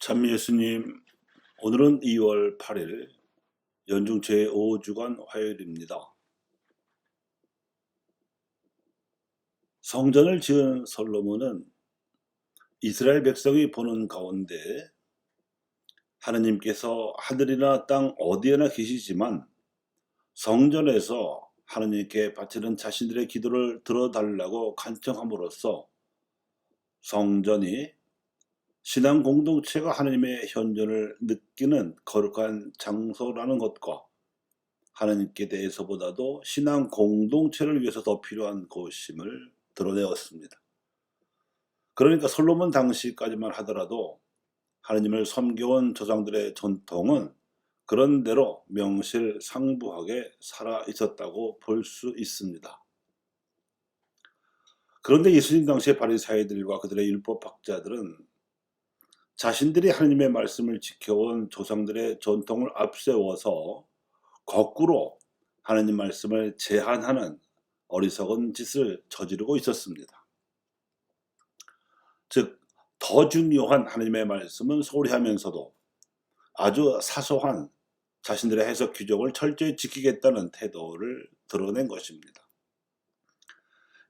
참 예수님, 오늘은 2월 8일 연중 제5주간 화요일입니다. 성전을 지은 솔로몬은 이스라엘 백성이 보는 가운데 하느님께서 하늘이나 땅 어디에나 계시지만 성전에서 하느님께 바치는 자신들의 기도를 들어달라고 간청함으로써 성전이 신앙 공동체가 하느님의 현존을 느끼는 거룩한 장소라는 것과 하나님께 대해서보다도 신앙 공동체를 위해서 더 필요한 곳임을 드러내었습니다. 그러니까 솔로몬 당시까지만 하더라도 하나님을 섬겨온 조상들의 전통은 그런대로 명실상부하게 살아 있었다고 볼 수 있습니다. 그런데 예수님 당시의 바리사이들과 그들의 율법학자들은 자신들이 하나님의 말씀을 지켜온 조상들의 전통을 앞세워서 거꾸로 하나님 말씀을 제한하는 어리석은 짓을 저지르고 있었습니다. 즉, 더 중요한 하나님의 말씀은 소홀히 하면서도 아주 사소한 자신들의 해석 규정을 철저히 지키겠다는 태도를 드러낸 것입니다.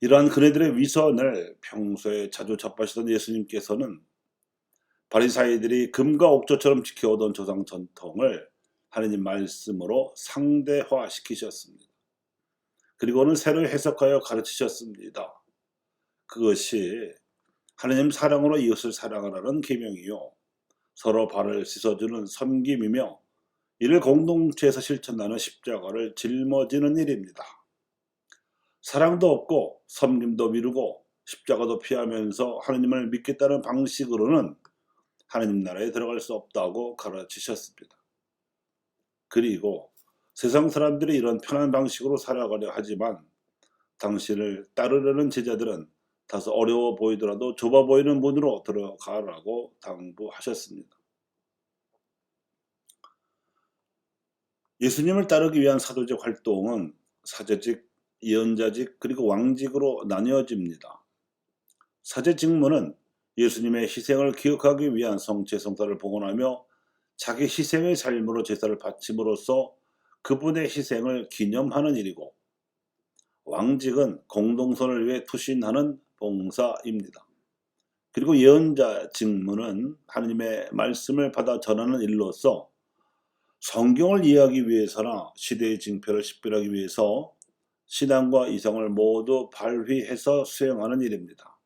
이러한 그네들의 위선을 평소에 자주 접하시던 예수님께서는 바리사이들이 금과 옥조처럼 지켜오던 조상 전통을 하나님 말씀으로 상대화시키셨습니다. 그리고는 새로 해석하여 가르치셨습니다. 그것이 하나님 사랑으로 이웃을 사랑하라는 계명이요, 서로 발을 씻어주는 섬김이며 이를 공동체에서 실천하는 십자가를 짊어지는 일입니다. 사랑도 없고 섬김도 미루고 십자가도 피하면서 하나님을 믿겠다는 방식으로는 하나님 나라에 들어갈 수 없다고 가르치셨습니다. 그리고 세상 사람들이 이런 편한 방식으로 살아가려 하지만 당신을 따르려는 제자들은 다소 어려워 보이더라도 좁아 보이는 문으로 들어가라고 당부하셨습니다. 예수님을 따르기 위한 사도적 활동은 사제직, 예언자직, 그리고 왕직으로 나뉘어집니다. 사제 직무는 예수님의 희생을 기억하기 위한 성체 성사를 복원하며 자기 희생의 삶으로 제사를 바침으로써 그분의 희생을 기념하는 일이고, 왕직은 공동선을 위해 투신하는 봉사입니다. 그리고 예언자 직무는 하나님의 말씀을 받아 전하는 일로서 성경을 이해하기 위해서나 시대의 징표를 식별하기 위해서 신앙과 이성을 모두 발휘해서 수행하는 일입니다.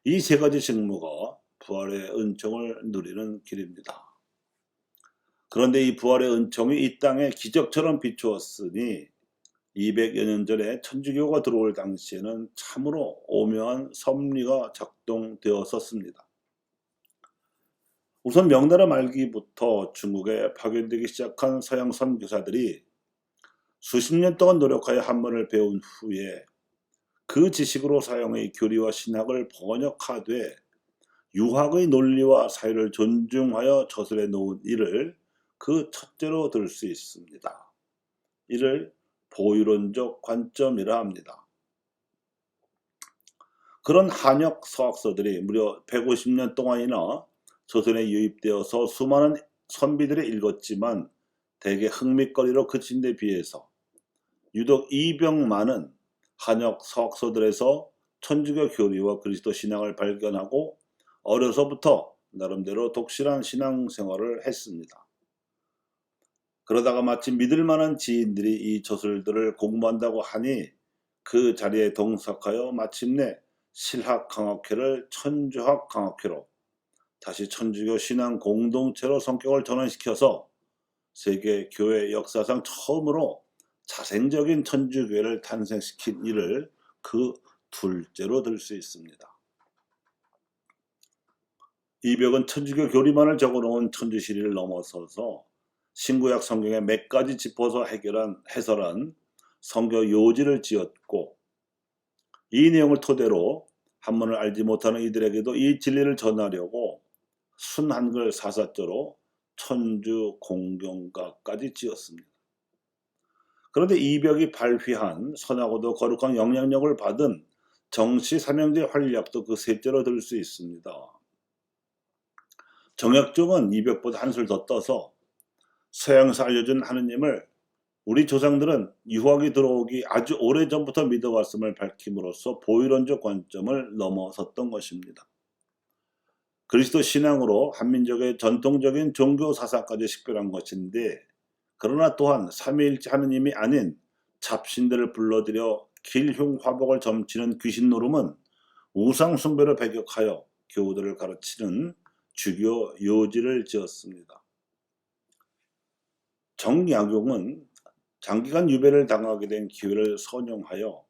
이 세 가지 직무가 부활의 은총을 누리는 길입니다. 그런데 이 부활의 은총이 이 땅에 기적처럼 비추었으니 200여 년 전에 천주교가 들어올 당시에는 참으로 오묘한 섭리가 작동되었었습니다. 우선 명나라 말기부터 중국에 파견되기 시작한 서양 선교사들이 수십 년 동안 노력하여 한문을 배운 후에 그 지식으로 서양의 교리와 신학을 번역하되 유학의 논리와 사유를 존중하여 저술해 놓은 일을 그 첫째로 들 수 있습니다. 이를 보유론적 관점이라 합니다. 그런 한역 서학서들이 무려 150년 동안이나 조선에 유입되어서 수많은 선비들이 읽었지만 대개 흥미거리로 그친 데 비해서 유독 이병 많은 한역 서학서들에서 천주교 교리와 그리스도 신앙을 발견하고 어려서부터 나름대로 독실한 신앙생활을 했습니다. 그러다가 마침 믿을 만한 지인들이 이 저술들을 공부한다고 하니 그 자리에 동석하여 마침내 실학강학회를 천주학강학회로, 다시 천주교 신앙 공동체로 성격을 전환시켜서 세계 교회 역사상 처음으로 자생적인 천주교회를 탄생시킨 일을 그 둘째로 들 수 있습니다. 이벽은 천주교 교리만을 적어놓은 천주시리를 넘어서서 신구약 성경에 몇 가지 짚어서 해설한 성경 요지를 지었고, 이 내용을 토대로 한문을 알지 못하는 이들에게도 이 진리를 전하려고 순한글 사사조로 천주 공경가까지 지었습니다. 그런데 이벽이 발휘한 선하고도 거룩한 영향력을 받은 정치 삼형제 활약도 그 셋째로 들 수 있습니다. 정약종은 이벽보다 한술 더 떠서 서양에서 알려준 하느님을 우리 조상들은 유학이 들어오기 아주 오래전부터 믿어왔음을 밝힘으로써 보이론적 관점을 넘어섰던 것입니다. 그리스도 신앙으로 한민족의 전통적인 종교 사상까지 식별한 것인데, 그러나 또한 삼위일체 하느님이 아닌 잡신들을 불러들여 길흉화복을 점치는 귀신 노름은 우상 숭배로 배격하여 교우들을 가르치는 주교 요지를 지었습니다. 정약용은 장기간 유배를 당하게 된 기회를 선용하여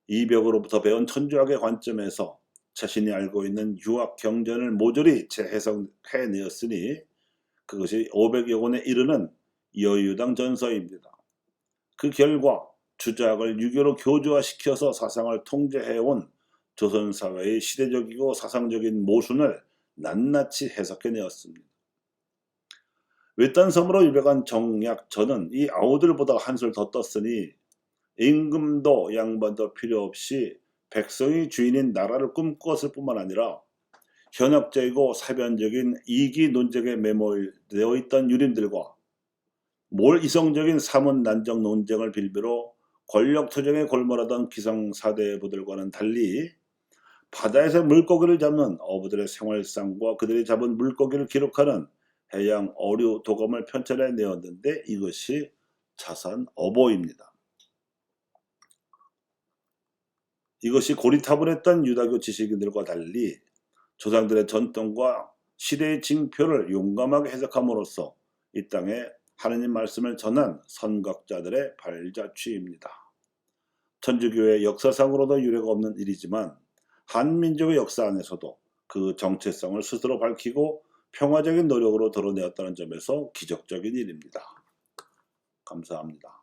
이벽으로부터 배운 천주학의 관점에서 자신이 알고 있는 유학 경전을 모조리 재해석해내었으니 그것이 500여 권에 이르는 여유당 전서입니다. 그 결과 주자학을 유교로 교조화시켜서 사상을 통제해온 조선사회의 시대적이고 사상적인 모순을 낱낱이 해석해내었습니다. 외딴 섬으로 유배간 정약전은 이 아우들보다 한술 더 떴으니 임금도 양반도 필요 없이 백성의 주인인 나라를 꿈꾸었을 뿐만 아니라 현역적이고 사변적인 이기 논쟁에 매몰되어 있던 유림들과 몰이성적인 사문난정 논쟁을 빌미로 권력투쟁에 골몰하던 기성사대부들과는 달리 바다에서 물고기를 잡는 어부들의 생활상과 그들이 잡은 물고기를 기록하는 해양 어류 도감을 편찬해 내었는데 이것이 자산어보입니다. 이것이 고리타분했던 유다교 지식인들과 달리 조상들의 전통과 시대의 징표를 용감하게 해석함으로써 이 땅에 하느님 말씀을 전한 선각자들의 발자취입니다. 천주교의 역사상으로도 유례가 없는 일이지만 한민족의 역사 안에서도 그 정체성을 스스로 밝히고 평화적인 노력으로 드러내었다는 점에서 기적적인 일입니다. 감사합니다.